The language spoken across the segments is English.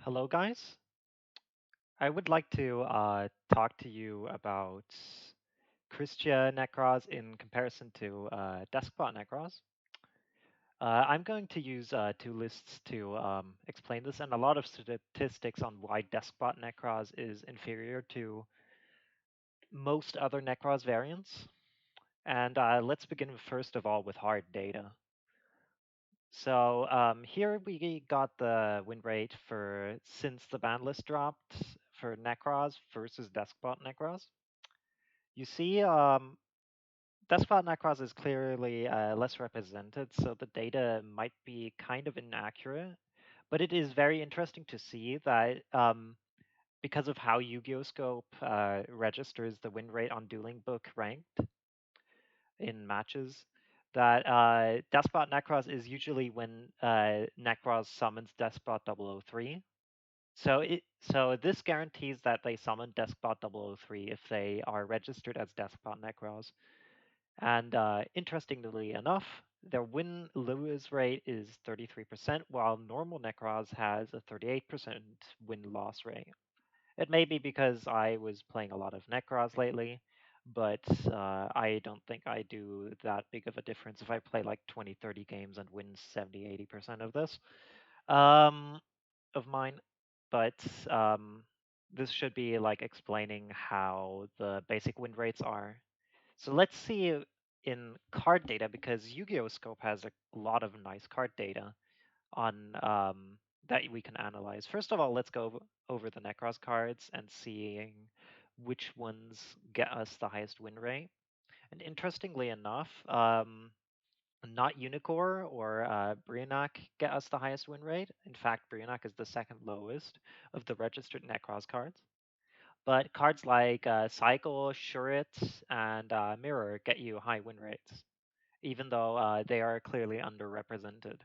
Hello, guys. I would like to talk to you about kristya Nekroz in comparison to Deskbot Nekroz. I'm going to use two lists to explain this and a lot of statistics on why Deskbot Nekroz is inferior to most other Nekroz variants. And let's begin first of all with hard data. So here we got the win rate for since the ban list dropped for Nekroz versus Deskbot Nekroz. You see, Deskbot Nekroz is clearly less represented, so the data might be kind of inaccurate. But it is very interesting to see that because of how Yu-Gi-Oh! Scope registers the win rate on Duelingbook ranked in matches, that Deskbot Nekroz is usually when Nekroz summons Deskbot 003. So this guarantees that they summon Deskbot 003 if they are registered as Deskbot Nekroz. And interestingly enough, their win-lose rate is 33%, while normal Nekroz has a 38% win-loss rate. It may be because I was playing a lot of Nekroz lately, but I don't think I do that big of a difference if I play like 20, 30 games and win 70, 80% of this, um, of mine. But this should be like explaining how the basic win rates are. So let's see in card data, because Yu-Gi-Oh! Scope has a lot of nice card data on that we can analyze. First of all, let's go over the Necros cards and seeing which ones get us the highest win rate. And interestingly enough, not Unicore or Brionac get us the highest win rate. In fact, Brionac is the second lowest of the registered Necros cards. But cards like Cycle, Shurit, and Mirror get you high win rates, even though they are clearly underrepresented.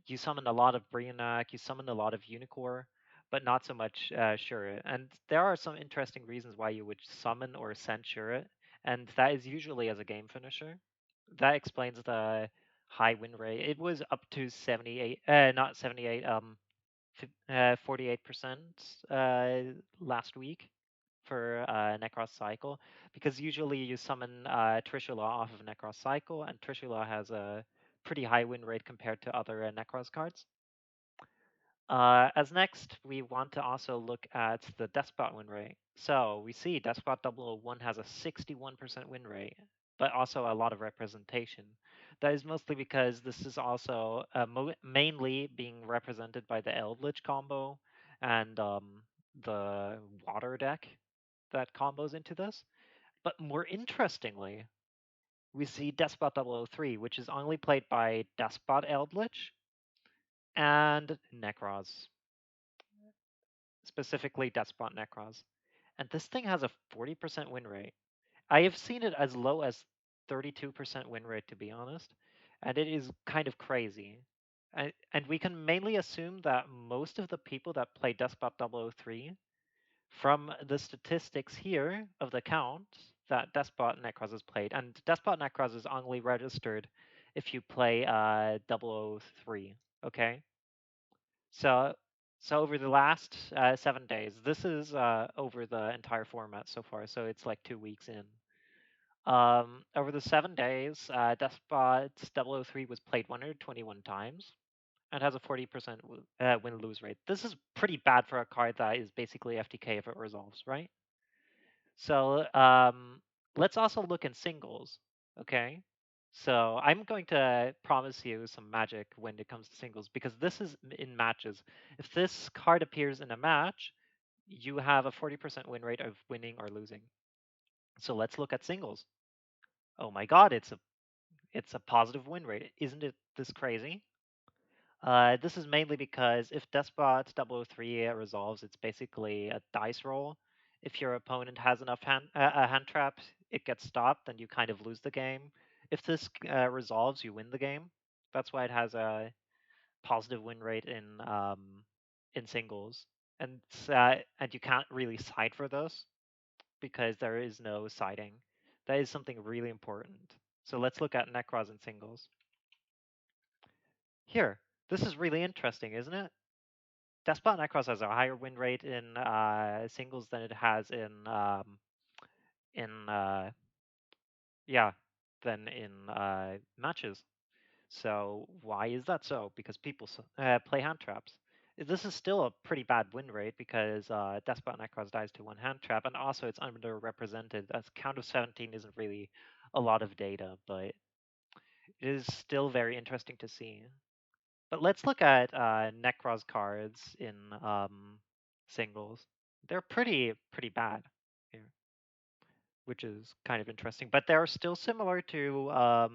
You summon a lot of Brionac, you summon a lot of Unicore, but not so much Shurit. And there are some interesting reasons why you would summon or send Shurit, and that is usually as a game finisher. That explains the high win rate. It was up to 78, not 78, 48% last week for Necros Cycle, because usually you summon Trishula off of Necros Cycle, and Trishula has a pretty high win rate compared to other Necros cards. As next, we want to also look at the Deskbot win rate. So we see Deskbot 001 has a 61% win rate, but also a lot of representation. That is mostly because this is also mainly being represented by the Eldritch combo and the Water deck that combos into this. But more interestingly, we see Despot 003, which is only played by Despot Eldritch and Nekroz, specifically Despot Nekroz. And this thing has a 40% win rate. I have seen it as low as 32% win rate, to be honest, and it is kind of crazy. And we can mainly assume that most of the people that play Despot 003, from the statistics here of the count, that Despot Nekroz is played, and Despot Nekroz is only registered if you play 003, okay? So so over the last 7 days, this is over the entire format so far, so it's like 2 weeks in. Over the 7 days, Despot 003 was played 121 times and has a 40% win-lose rate. This is pretty bad for a card that is basically FTK if it resolves, right? So let's also look in singles, okay? So I'm going to promise you some magic when it comes to singles, because this is in matches. If this card appears in a match, you have a 40% win rate of winning or losing. So let's look at singles. Oh my god, it's a positive win rate. Isn't it this crazy? This is mainly because if Despot 003 resolves, it's basically a dice roll. If your opponent has enough a hand trap, it gets stopped and you kind of lose the game. If this resolves, you win the game. That's why it has a positive win rate in singles, and you can't really side for those because there is no siding. That is something really important. So let's look at Necros in singles. Here, this is really interesting, isn't it? Deskbot Nekroz has a higher win rate in singles than it has in yeah than in matches. So why is that so? Because people play hand traps. This is still a pretty bad win rate because Despot Necros dies to one hand trap, and also it's underrepresented. As count of 17 isn't really a lot of data, but it is still very interesting to see. But let's look at Necros cards in singles. They're pretty bad here, which is kind of interesting. But they're still similar to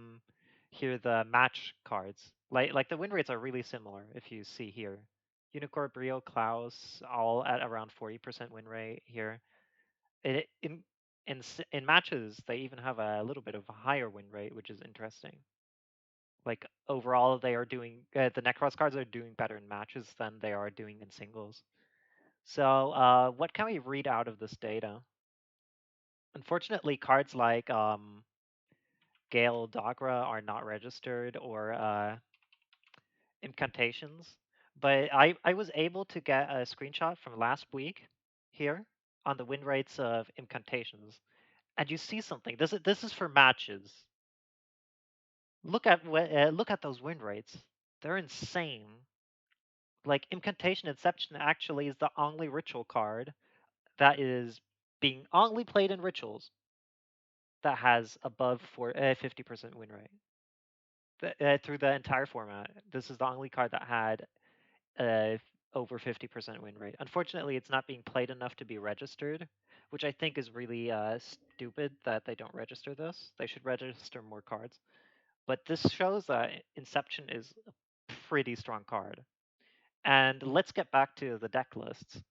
here the match cards. Like the win rates are really similar if you see here. Unicorn, Brio, Klaus, all at around 40% win rate here. It, in matches, they even have a little bit of a higher win rate, which is interesting. Like overall, they are doing the Necros cards are doing better in matches than they are doing in singles. So, what can we read out of this data? Unfortunately, cards like Gale Dogra are not registered or incantations. But I was able to get a screenshot from last week here on the win rates of incantations. And you see something. This is for matches. Look at those win rates. They're insane. Like Incantation Inception actually is the only ritual card that is being only played in rituals that has above 50% win rate. Through the entire format. This is the only card that had uh, over 50% win rate. Unfortunately, it's not being played enough to be registered, which I think is really stupid that they don't register this. They should register more cards. But this shows that Inception is a pretty strong card. And let's get back to the deck lists.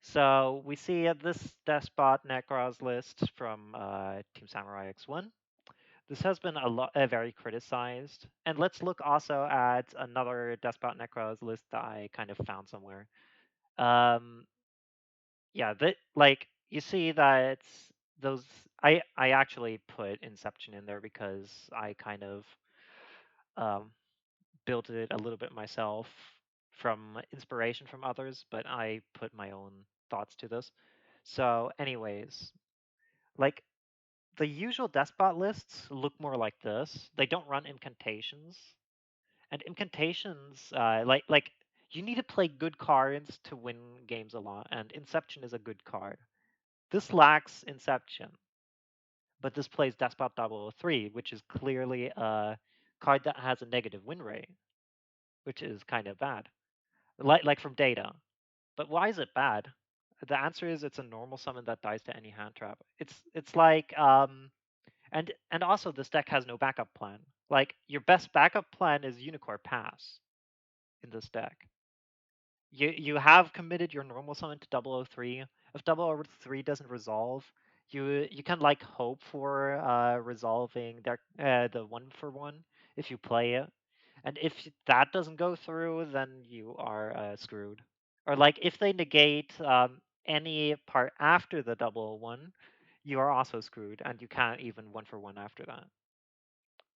So we see this Despot Nekroz list from Team Samurai X1. This has been very criticized. And let's look also at another Despot Necros list that I kind of found somewhere. Um, yeah, that like you see that those I actually put Inception in there because I kind of um, built it a little bit myself from inspiration from others, but I put my own thoughts to this. So, anyways, like the usual Despot lists look more like this. They don't run incantations, and incantations, like you need to play good cards to win games a lot, and Inception is a good card. This lacks Inception, but this plays Despot 003, which is clearly a card that has a negative win rate, which is kind of bad. Like from data. But why is it bad? The answer is it's a normal summon that dies to any hand trap. It's like and also this deck has no backup plan. Like your best backup plan is Unicorn Pass in this deck. You have committed your normal summon to 003. If 003 doesn't resolve, you can like hope for resolving the 1-for-1 if you play it. And if that doesn't go through, then you are screwed. Or like if they negate any part after the 001, you are also screwed, and you can't even 1-for-1 after that.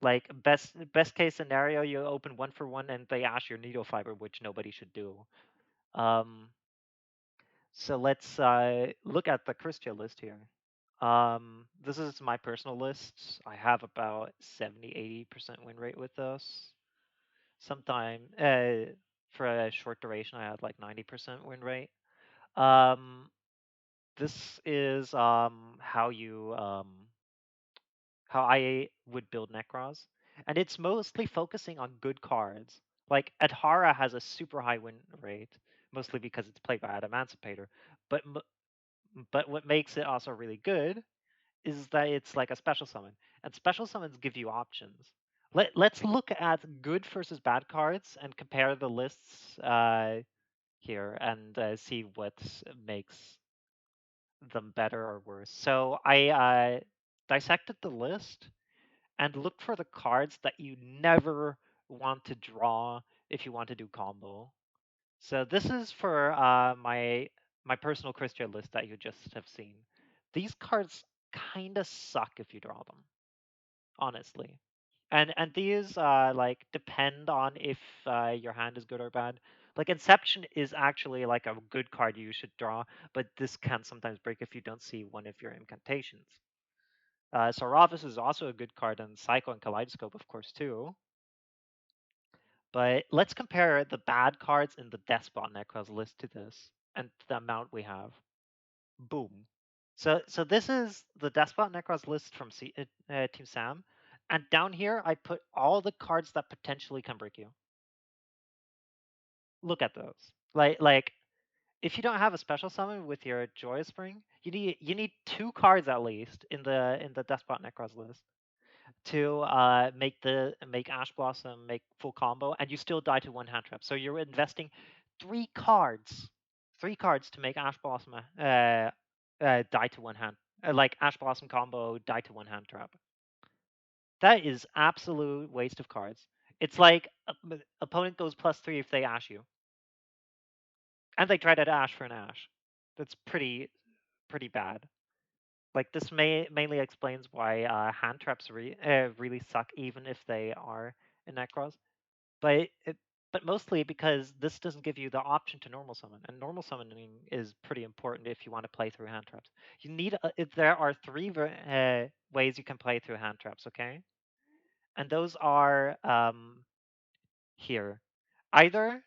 Like best case scenario, you open 1-for-1 and they ash your needle fiber, which nobody should do. Um, so let's look at the kristya list here. This is my personal list. I have about 70-80% win rate with this. Sometime for a short duration, I had like 90% win rate. Um, this is how I would build Necros, and it's mostly focusing on good cards. Like Adhara has a super high win rate, mostly because it's played by Emancipator. But but what makes it also really good is that it's like a special summon, and special summons give you options. Let's look at good versus bad cards and compare the lists here and see what makes them better or worse. So I dissected the list and looked for the cards that you never want to draw if you want to do combo. So this is for my personal Christian list that you just have seen. These cards kind of suck if you draw them, honestly. And these like depend on if your hand is good or bad. Like Inception is actually like a good card you should draw, but this can sometimes break if you don't see one of your incantations. Saravis is also a good card, and Cycle and Kaleidoscope, of course, too. But let's compare the bad cards in the Deskbot Nekroz list to this, and the amount we have. Boom. So this is the Deskbot Nekroz list from Team Sam, and down here I put all the cards that potentially can break you. Look at those. Like if you don't have a special summon with your Joyous Spring, you need two cards at least in the Deskbot Nekroz list to make Ash Blossom make full combo, and you still die to one hand trap. So you're investing three cards, three cards to make Ash Blossom die to one hand, like Ash Blossom combo die to one hand trap. That is absolute waste of cards. It's like opponent goes +3 if they Ash you, and they try to Ash for an Ash. That's pretty bad. Like this mainly explains why hand traps really suck, even if they are in Necros. But but mostly because this doesn't give you the option to normal summon, and normal summoning is pretty important if you want to play through hand traps. There are three ways you can play through hand traps, okay? And those are here. Either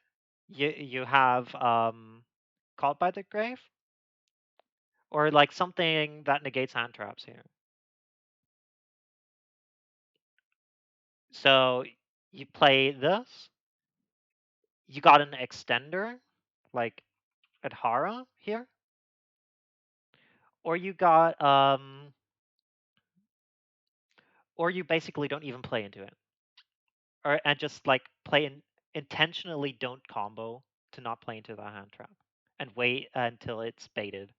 you have Called by the Grave, or like something that negates hand traps here. So you play this, you got an extender, like Adhara here, or you got or you basically don't even play into it, or and just like intentionally don't combo to not play into the hand trap, and wait until it's baited.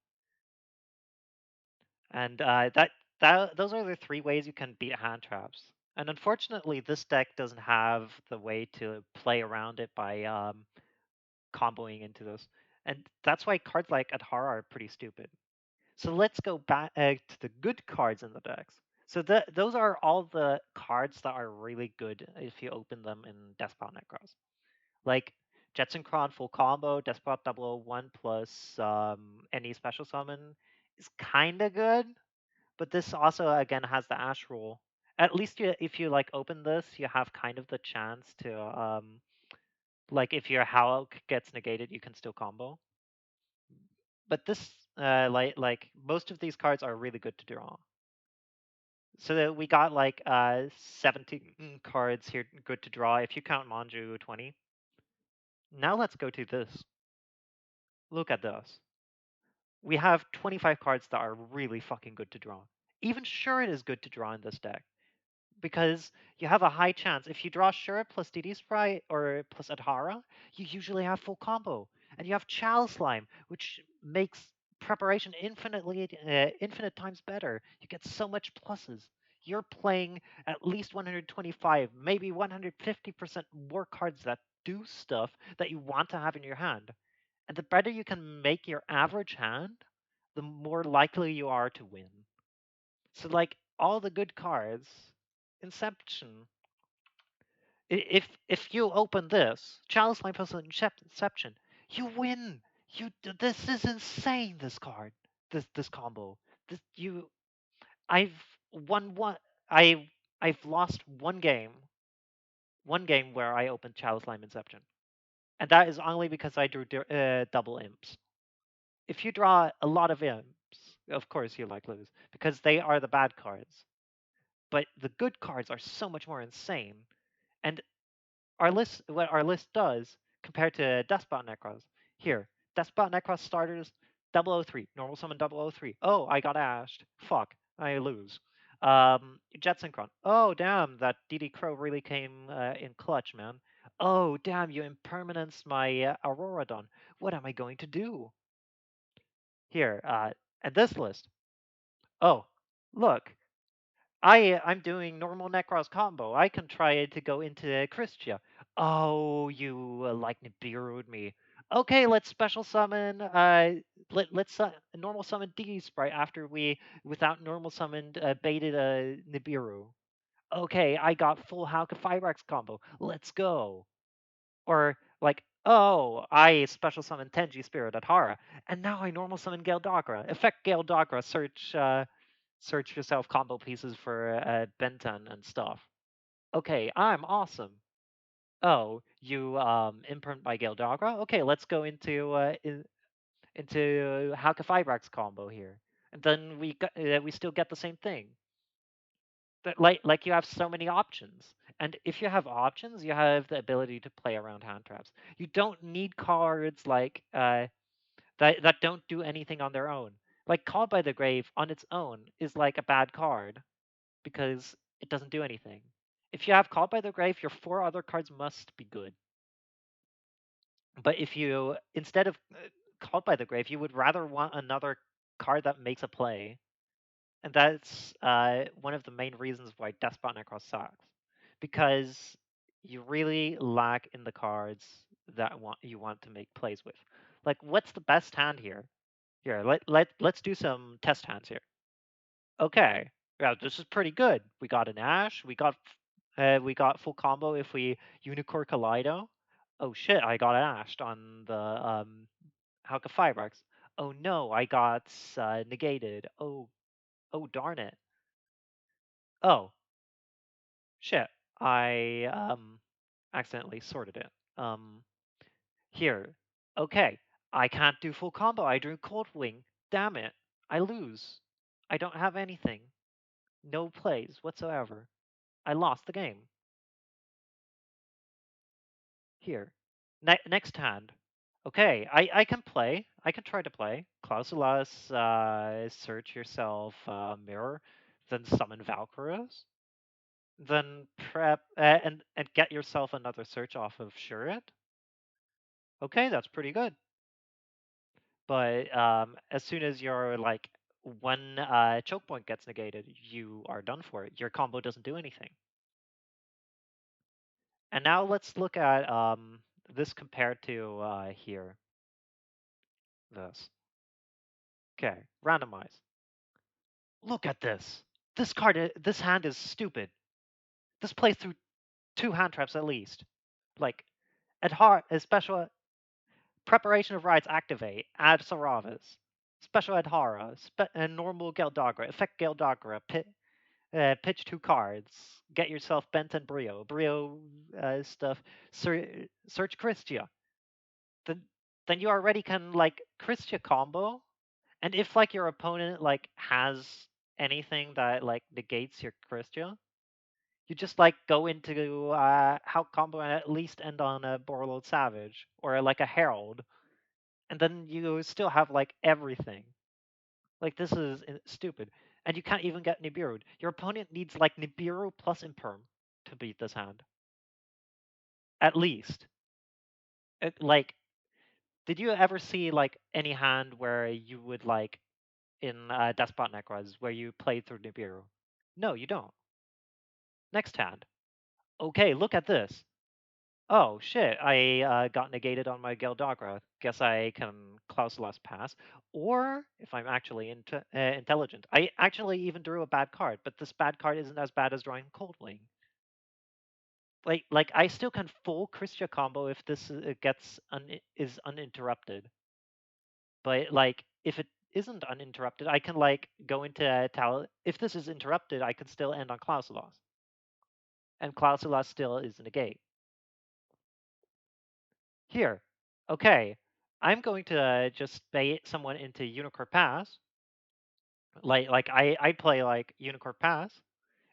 And those are the three ways you can beat hand traps. And unfortunately, this deck doesn't have the way to play around it by comboing into those. And that's why cards like Adhara are pretty stupid. So let's go back to the good cards in the decks. So those are all the cards that are really good if you open them in Despot Necros. Like Jetson Kron full combo, Despot 001 plus any special summon is kind of good, but this also again has the Ash rule. At least if you like open this, you have kind of the chance to like if your Halq gets negated, you can still combo. But this like most of these cards are really good to draw. So that we got like 17 cards here good to draw if you count Manju 20. Now let's go to this. Look at this. We have 25 cards that are really fucking good to draw. Even Shurin is good to draw in this deck, because you have a high chance. If you draw Shura plus DD Sprite or plus Adhara, you usually have full combo. And you have Chow Slime, which makes preparation infinite times better. You get so much pluses. You're playing at least 125, maybe 150% more cards that do stuff that you want to have in your hand. And the better you can make your average hand, the more likely you are to win. So like all the good cards, Inception. If you open this, Chalice Line plus Inception, you win. This is insane. This card, this combo. This you I've won one. I I've lost one game where I opened Chalice Lime Inception, and that is only because I drew double imps. If you draw a lot of imps, of course you like lose because they are the bad cards. But the good cards are so much more insane. And what our list does compared to Despot Necros. Here, Despot Necros starters 003, normal summon 003. Oh, I got ashed. Fuck, I lose. Jet Synchron. Oh, damn, that DD Crow really came in clutch, man. Oh, damn, you impermanence my Auroradon. What am I going to do? Here, at this list. Oh, look, I'm doing normal Necros combo. I can try to go into Kristya. Oh, you like Nibiru'd me. Okay, let's special summon. Let's normal summon D Sprite after we without normal summoned baited Nibiru. Okay, I got full halqifibrax combo. Let's go. Or like, Oh, I special summon Tenji Spirit Adhara, and now I normal summon Gale Dogra. Effect Gale Dogra, search yourself combo pieces for Benton and stuff. Okay, I'm awesome. Oh, you imprint by Gale Dogra? Okay, let's go into halqifibrax combo here. And then we still get the same thing. Like you have so many options. And if you have options, you have the ability to play around hand traps. You don't need cards like that don't do anything on their own. Like Called by the Grave on its own is like a bad card because it doesn't do anything. If you have Called by the Grave, your four other cards must be good. But if you instead of Called by the Grave, you would rather want another card that makes a play. And that's one of the main reasons why Deskbot Nekroz sucks. Because you really lack in the cards that you want to make plays with. Like, what's the best hand here? Here, let's do some test hands here. Okay, yeah, this is pretty good. We got an Ash. We got full combo if we Unicorn Kaleido. Oh shit, I got ashed on the Halqifibrax. Oh no, I got negated. Oh darn it. Oh shit, I accidentally sorted it. Here. Okay, I can't do full combo. I drew Cold Wing. Damn it, I lose. I don't have anything. No plays whatsoever. I lost the game. Here. Next hand. Okay, I can play. I can try to play. Clausulas, search yourself mirror, then summon Valkyros, then prep and get yourself another search off of Shurit. Okay, that's pretty good. But as soon as your like one choke point gets negated, you are done for it. Your combo doesn't do anything. And now let's look at this compared to here. This. Okay, randomize. Look at this. This hand is stupid. This plays through two hand traps at least. Like, special preparation of rites activate. Add Saravas. Special Adhara. And normal Geldagra. Effect Geldagra. Pitch two cards. Get yourself Bent and Brio. Brio stuff. Search kristya. Then then you already can like kristya combo. And if like your opponent like has anything that like negates your kristya, you just like go into how combo and at least end on a Borload Savage or like a Herald, and then you still have like everything. Like this is stupid, and you can't even get Nibiru. Your opponent needs like Nibiru plus Imperm to beat this hand, at least. Like, did you ever see like any hand where you would like in Deskbot Nekroz where you play through Nibiru? No, you don't. Next hand. Okay, look at this. Oh shit, I got negated on my Geldagra. Guess I can Klausulas pass. Or, if I'm actually intelligent, I actually even drew a bad card, but this bad card isn't as bad as drawing Cold Wing. Like I still can full kristya combo if this is uninterrupted. But like if it isn't uninterrupted, I can like go into if this is interrupted, I can still end on Klausulas. And Klausulas still is negate. Here. Okay. I'm going to just bait someone into Unicorn Pass. Like I'd play like Unicorn Pass.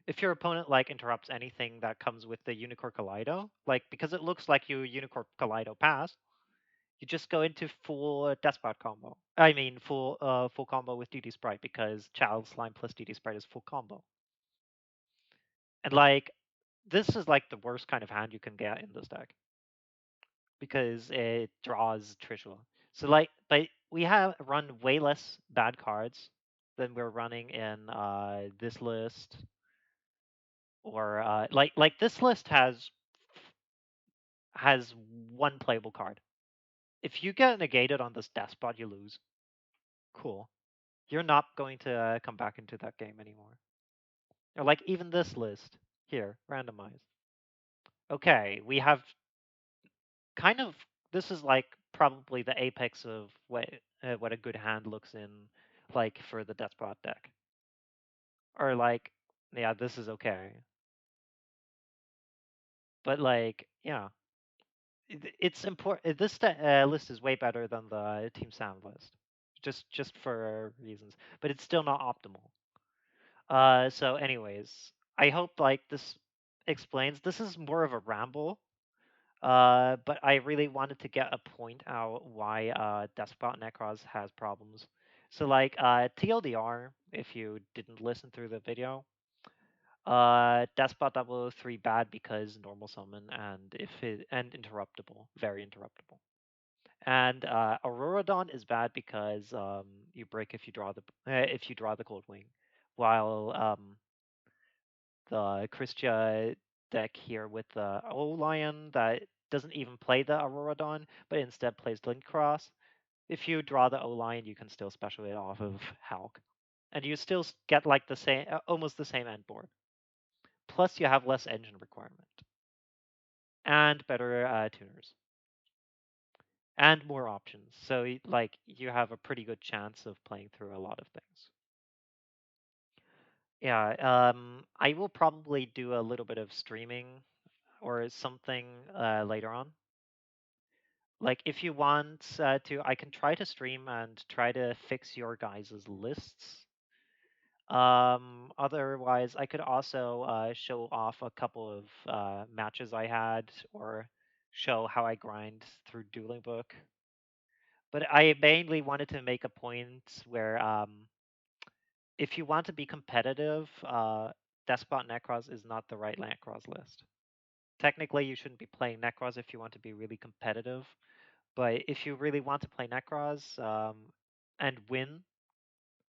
If your opponent like interrupts anything that comes with the Unicorn Kaleido, like because it looks like you Unicorn Kaleido pass, you just go into full Despot combo. I mean full combo with DD Sprite because Child Slime plus DD Sprite is full combo. And like this is like the worst kind of hand you can get in this deck, because it draws Trishula. So like, but we have run way less bad cards than we're running in this list, or like this list has one playable card. If you get negated on this death spot, you lose. Cool. You're not going to come back into that game anymore. Or like even this list here, randomized. Okay, we have kind of this is like probably the apex of what a good hand looks in like for the Deskbot deck. Or like, yeah, this is okay. But like, yeah, it's important. This list is way better than the Team Sound list, just for reasons. But it's still not optimal. So anyways, I hope like this explains. This is more of a ramble. But I really wanted to get a point out why Deskbot Nekroz has problems. So like TLDR, if you didn't listen through the video, Deskbot 003 bad because normal summon and interruptible, very interruptible. And Auroradon is bad because you break if you draw the Cold Wing, while the kristya deck here with the Lion that doesn't even play the Auroradon, but instead plays Lindcross. If you draw the Lion, you can still special it off of Halq, and you still get like the same, almost the same end board. Plus, you have less engine requirement and better tuners and more options. So like you have a pretty good chance of playing through a lot of things. Yeah, I will probably do a little bit of streaming or something later on. Like if you want to, I can try to stream and try to fix your guys' lists. Otherwise, I could also show off a couple of matches I had or show how I grind through Duelingbook. But I mainly wanted to make a point where if you want to be competitive, Deskbot Nekroz is not the right Nekroz list. Technically, you shouldn't be playing Nekroz if you want to be really competitive. But if you really want to play Nekroz and win,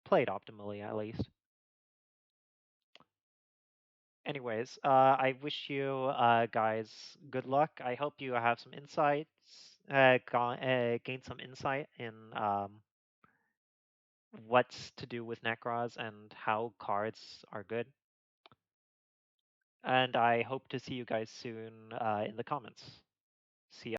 play it optimally at least. Anyways, I wish you guys good luck. I hope you have some insights, gain some insight in what's to do with Nekroz and how cards are good. And I hope to see you guys soon in the comments. See ya.